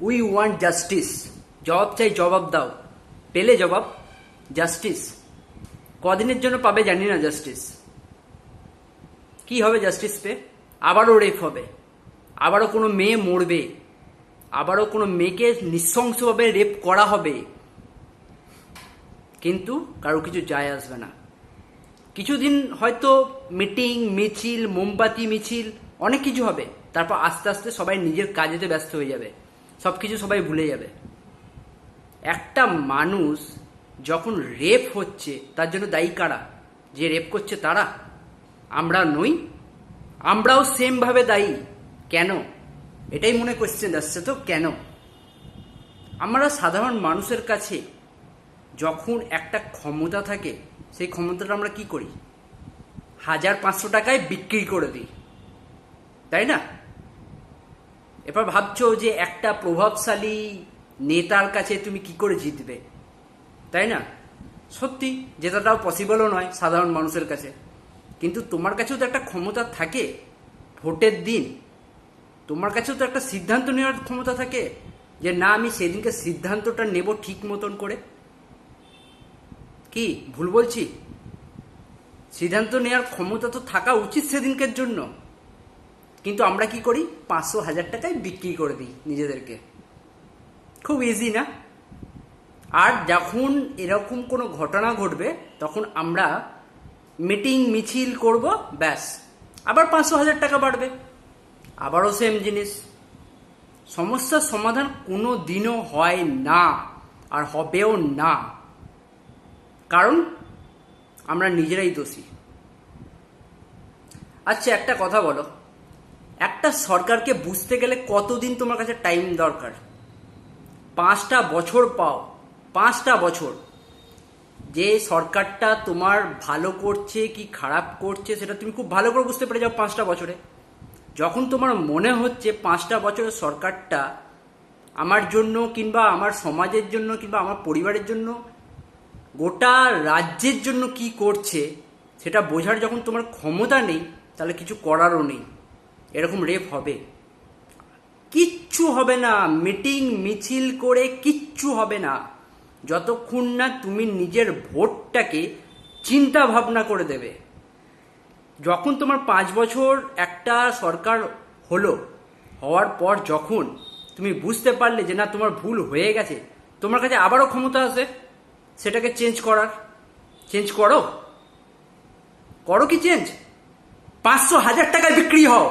We want justice. জবাব চাই, জবাব দাও। পেলে জবাব? জাস্টিস কদিনের জন্য পাবে জানি না। জাস্টিস কি হবে? জাস্টিস পে আবারও রেপ হবে, আবারও কোনো মেয়ে মরবে, আবারও কোনো মেয়েকে নৃশংসভাবে রেপ করা হবে, কিন্তু কারো কিছু যায় আসবে না। কিছুদিন হয়তো মিটিং, মিছিল, মোমবাতি মিছিল, অনেক কিছু হবে, তারপর আস্তে আস্তে সবাই নিজের কাজেতে ব্যস্ত হয়ে যাবে, সব কিছু সবাই ভুলে যাবে। একটা মানুষ যখন রেপ হচ্ছে তার জন্য দায়ী কারা? যে রেপ করছে তারা? আমরা নই? আমরাও সেমভাবে দায়ী। কেন? এটাই মনে কোশ্চেন আসছে তো, কেন? আমরা সাধারণ মানুষের কাছে যখন একটা ক্ষমতা থাকে, সেই ক্ষমতাটা আমরা কি করি? 1500 টাকায় বিক্রি করে দিই, তাই না? এবার ভাবছো যে একটা প্রভাবশালী নেতার কাছে তুমি কি করে জিতবে, তাই না? সত্যি জেতাটাও পসিবলও নয় সাধারণ মানুষের কাছে, কিন্তু তোমার কাছেও তো একটা ক্ষমতা থাকে। ভোটের দিন তোমার কাছেও তো একটা সিদ্ধান্ত নেওয়ার ক্ষমতা থাকে, যে না আমি সেদিনকে সিদ্ধান্তটা নেব ঠিক মতন করে। কি ভুল বলছি? সিদ্ধান্ত নেওয়ার ক্ষমতা তো থাকা উচিত সেদিনকের জন্য, কিন্তু আমরা কি করি? 500-1000 টাকায় বিক্রি করে দিই নিজেদেরকে। খুব ইজি না? আর যখন এরকম কোনো ঘটনা ঘটবে তখন আমরা মিটিং মিছিল করব, ব্যাস আবার 500-1000 টাকা বাড়বে, আবারও সেম জিনিস। সমস্যার সমাধান কোনো দিনও হয় না, আর হবেও না, কারণ আমরা নিজেরাই দোষী। আচ্ছা একটা কথা বলো, একটা সরকারকে বুঝতে গেলে কতদিন তোমার কাছে টাইম দরকার? 5টা বছর পাও, 5টা বছর। যে সরকারটা তোমার ভালো করছে কি খারাপ করছে সেটা তুমি খুব ভালো করে বুঝতে পেরে যাও 5টা বছরে। যখন তোমার মনে হচ্ছে 5টা বছরের সরকারটা আমার জন্য কিংবা আমার সমাজের জন্য কিংবা আমার পরিবারের জন্য, গোটা রাজ্যের জন্য কি করছে সেটা বোঝার যখন তোমার ক্ষমতা নেই, তাহলে কিছু করারও নেই। এরকম রেপ হবে, কিচ্ছু হবে না। মিটিং মিছিল করে কিচ্ছু হবে না, যতক্ষণ না তুমি নিজের ভোটটাকে চিন্তা ভাবনা করে দেবে। যখন তোমার 5 বছর একটা সরকার হলো, হওয়ার পর যখন তুমি বুঝতে পারলে যে না তোমার ভুল হয়ে গেছে, তোমার কাছে আবারও ক্ষমতা আছে সেটাকে চেঞ্জ করার। চেঞ্জ করো, করো কি চেঞ্জ? 500-1000 টাকায় বিক্রি হও।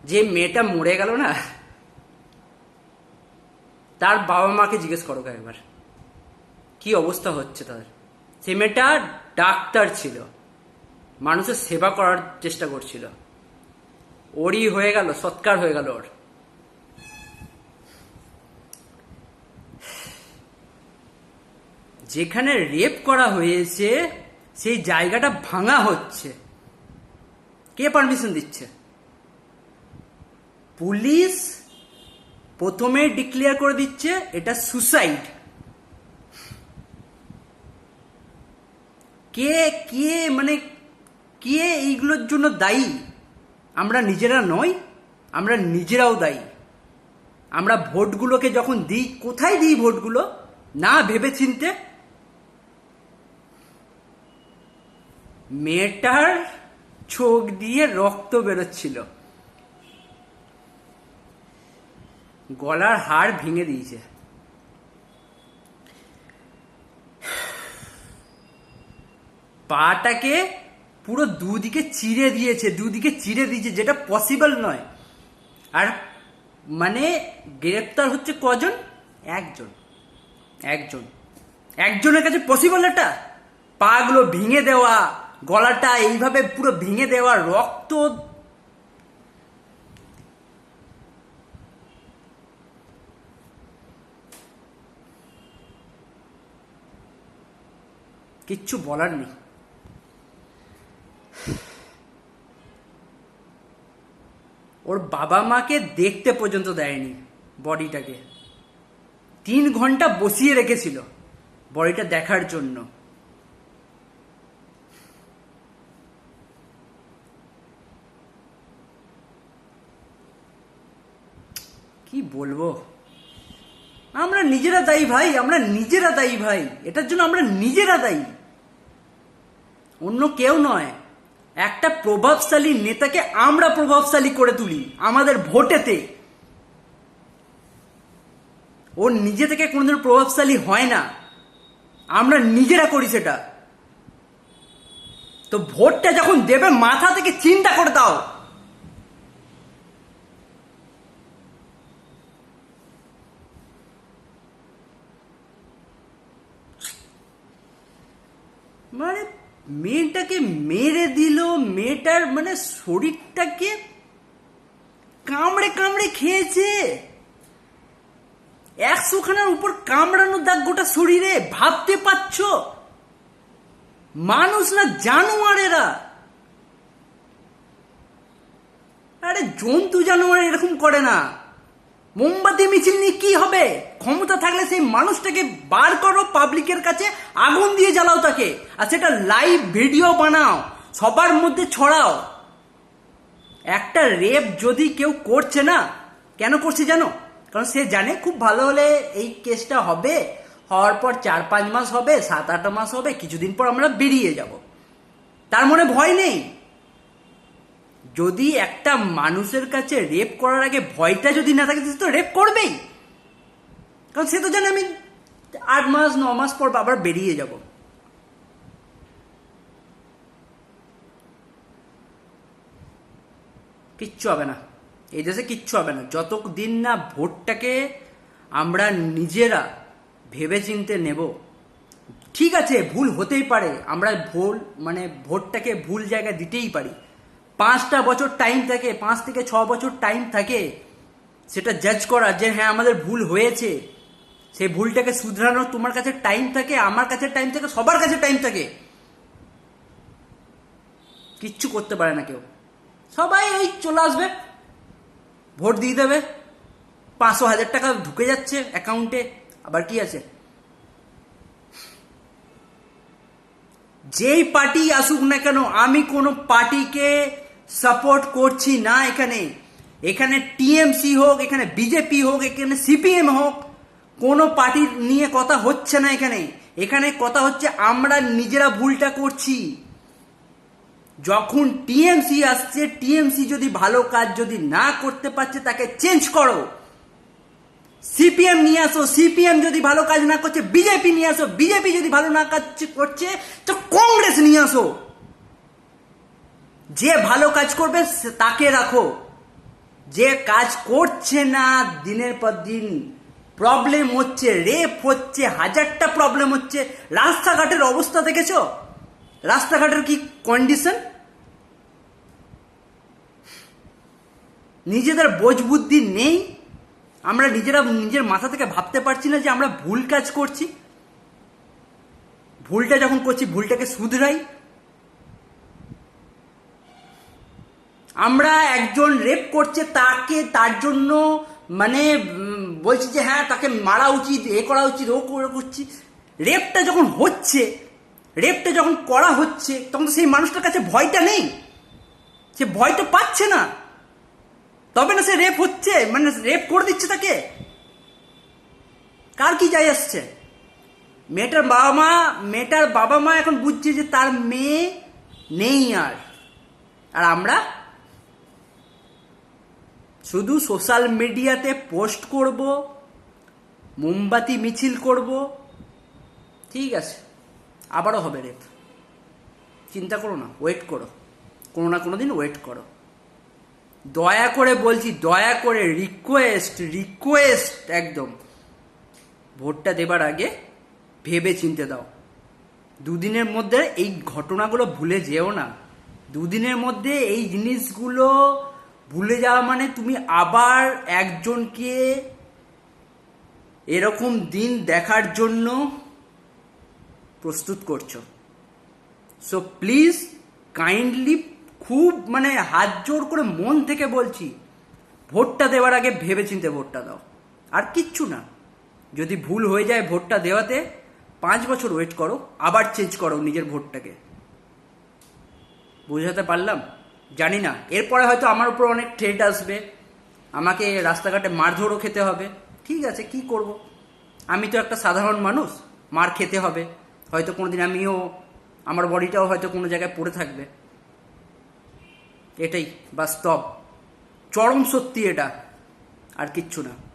যে মেয়েটা মরে গেল না, তার বাবা মাকে জিজ্ঞেস করো একবার কি অবস্থা হচ্ছে তাদের। সে মেয়েটা ডাক্তার ছিল, মানুষের সেবা করার চেষ্টা করছিল, ওরই হয়ে গেল, সৎকার হয়ে গেল ওর। যেখানে রেপ করা হয়েছে সেই জায়গাটা ভাঙা হচ্ছে, কে পারমিশন দিচ্ছে? পুলিশ প্রথমে ডিক্লেয়ার করে দিচ্ছে এটা সুসাইড। কে কে মানে কে এইগুলোর জন্য দায়ী? আমরা নিজেরা নই? আমরা নিজেরাও দায়ী। আমরা ভোটগুলোকে যখন দিই, কোথায় দিই ভোটগুলো? না ভেবে চিনতে। মেয়েটার চোখ দিয়ে রক্ত বেরোচ্ছিল, গলার হাড় ভেঙে দিয়েছে। পাটাকে পুরো দুদিকে চিড়ে দিয়েছে, যেটা পসিবল নয়। আর মানে গ্রেপ্তার হচ্ছে কজন? একজন। একজনের কাছে পসিবল এটা? পাগুলো ভেঙে দেওয়া, গলাটা এইভাবে পুরো ভেঙে দেওয়া, রক্ত। কিচ্ছু বলার নেই। ওর বাবা মাকে দেখতে পর্যন্ত দেয়নি বডিটাকে। 3 ঘন্টা বসিয়ে রেখেছিল বডিটা দেখার জন্য। কি বলবো, আমরা নিজেরা দায়ী ভাই, আমরা নিজেরা দায়ী ভাই, এটার জন্য আমরা নিজেরা দায়ী, অন্য কেউ নয়। একটা প্রভাবশালী নেতাকে আমরা প্রভাবশালী করে তুলি আমাদের ভোটেতে, ও নিজে থেকে কোনোদিন প্রভাবশালী হয় না, আমরা নিজেরা করি সেটা। তো ভোটটা যখন দেবে মাথা থেকে চিন্তা করে দাও। মানে মেয়েটাকে মেরে দিল, মেয়েটার মানে শরীরটাকে কামড়ে কামড়ে খেয়েছে, 100খানার উপর কামড়ানোর দাগ গোটা শরীরে, ভাবতে পারছো? মানুষ না জানোয়ার এরা, আরে জন্তু জানোয়ার এরকম করে না। মোমবাতি মিছিল নিয়ে কি হবে? ক্ষমতা থাকলে সেই মানুষটাকে বার করো, পাবলিকের কাছে আগুন দিয়ে জ্বালাও তাকে, আর সেটা লাইভ ভিডিও বানাও, সবার মধ্যে ছড়াও। একটা রেপ যদি কেউ করছে না, কেন করছে জানো? কারণ সে জানে খুব ভালো হলে এই কেসটা হবে, হওয়ার পর 4-5 মাস হবে, 7-8 মাস হবে, কিছুদিন পর আমরা বেরিয়ে যাব, তার মনে ভয় নেই। যদি একটা মানুষের কাছে রেপ করার আগে ভয়টা যদি না থাকে, সে তো রেপ করবেই, কারণ সে তো জানে আমি 8 মাস 9 মাস পর আবার বেরিয়ে যাব। কিচ্ছু হবে না, এই দেশে কিচ্ছু হবে না যতদিন না ভোটটাকে আমরা নিজেরা ভেবে চিনতে নেব। ঠিক আছে, ভুল হতেই পারে, আমরা ভোটটাকে ভুল জায়গায় দিতেই পারি। 5টা বছর টাইম থাকে, 5 থেকে 6 বছর টাইম থাকে সেটা জাজ করার, যে হ্যাঁ আমাদের ভুল হয়েছে, সেই ভুলটাকে শুধরানোর তোমার কাছে টাইম থাকে, আমার কাছে টাইম থাকে, সবার কাছে টাইম থাকে। কিচ্ছু করতে পারে না কেউ, সবাই ওই চলে আসবে, ভোট দিয়ে দেবে, 500,000 টাকা ঢুকে যাচ্ছে অ্যাকাউন্টে, আবার কি আছে? যেই পার্টি আসুক না কেন, আমি কোনো পার্টিকে সাপোর্ট করছি না। এখানে টিএমসি হোক, এখানে বিজেপি হোক, এখানে সিপিএম হোক, কোনো পার্টি নিয়ে কথা হচ্ছে না। এখানে কথা হচ্ছে আমরা নিজেরা ভুলটা করছি। যখন টিএমসি আসছে, টিএমসি যদি ভালো কাজ যদি না করতে পারছে তাকে চেঞ্জ করো। সিপিএম নিয়ে আসো, সিপিএম যদি ভালো কাজ না করছে বিজেপি নিয়ে আসো, বিজেপি যদি ভালো না কাজ করছে তো কংগ্রেস নিয়ে আসো। যে ভালো কাজ করবে তাকে রাখো, যে কাজ করছে না, দিনের পর দিন প্রবলেম হচ্ছে, রেপ হচ্ছে, 1000টা প্রবলেম হচ্ছে। রাস্তাঘাটের অবস্থা দেখেছো? রাস্তাঘাটের কি কন্ডিশন? নিজেদের বোঝ বুদ্ধি নেই, আমরা নিজেরা নিজের মাথা থেকে ভাবতে পারছি না যে আমরা ভুল কাজ করছি। ভুলটা যখন করছি ভুলটাকে শুধরাই। আমরা একজন রেপ করছে তার জন্য বলছি যে হ্যাঁ তাকে মারা উচিত, এ করা উচিত, ও করছি। রেপটা যখন হচ্ছে, রেপটা যখন করা হচ্ছে, তখন তো সেই মানুষটার কাছে ভয়টা নেই, সে ভয় তো পাচ্ছে না, তবে না সে রেপ হচ্ছে, রেপ করে দিচ্ছে তাকে। কার কি যায় আসছে? মেয়েটার বাবা মা এখন বুঝছে যে তার মেয়ে নেই আর আমরা শুধু সোশ্যাল মিডিয়াতে পোস্ট করব, মোমবাতি মিছিল করব। ঠিক আছে, আবারও হবে রেপ, চিন্তা করো না, ওয়েট করো, কোনো না কোনো দিন ওয়েট করো। দয়া করে বলছি, দয়া করে রিকোয়েস্ট একদম, ভোটটা দেবার আগে ভেবে চিনতে দাও। দুদিনের মধ্যে এই ঘটনাগুলো ভুলে যেও না। দুদিনের মধ্যে এই জিনিসগুলো ভুলে যাওয়া মানে তুমি আবার একজনকে এরকম দিন দেখার জন্য প্রস্তুত করছো। সো প্লিজ কাইন্ডলি, খুব হাত জোর করে মন থেকে বলছি, ভোটটা দেওয়ার আগে ভেবে চিনতে ভোটটা দাও। আর কিচ্ছু না, যদি ভুল হয়ে যায় ভোটটা দেওয়াতে, 5 বছর ওয়েট করো, আবার চেঞ্জ করো নিজের ভোটটাকে। বুঝাতে পারলাম? জানি না, এরপরে হয়তো আমার উপর অনেক থ্রেট আসবে, আমাকে রাস্তাঘাটে মারধরও খেতে হবে। ঠিক আছে, কি করব, আমি তো একটা সাধারণ মানুষ, মার খেতে হবে। হয়তো কোনোদিন আমিও, আমার বডিটাও হয়তো কোনো জায়গায় পড়ে থাকবে। এটাই বাস্তব, চরম সত্যি এটা, আর কিচ্ছু না।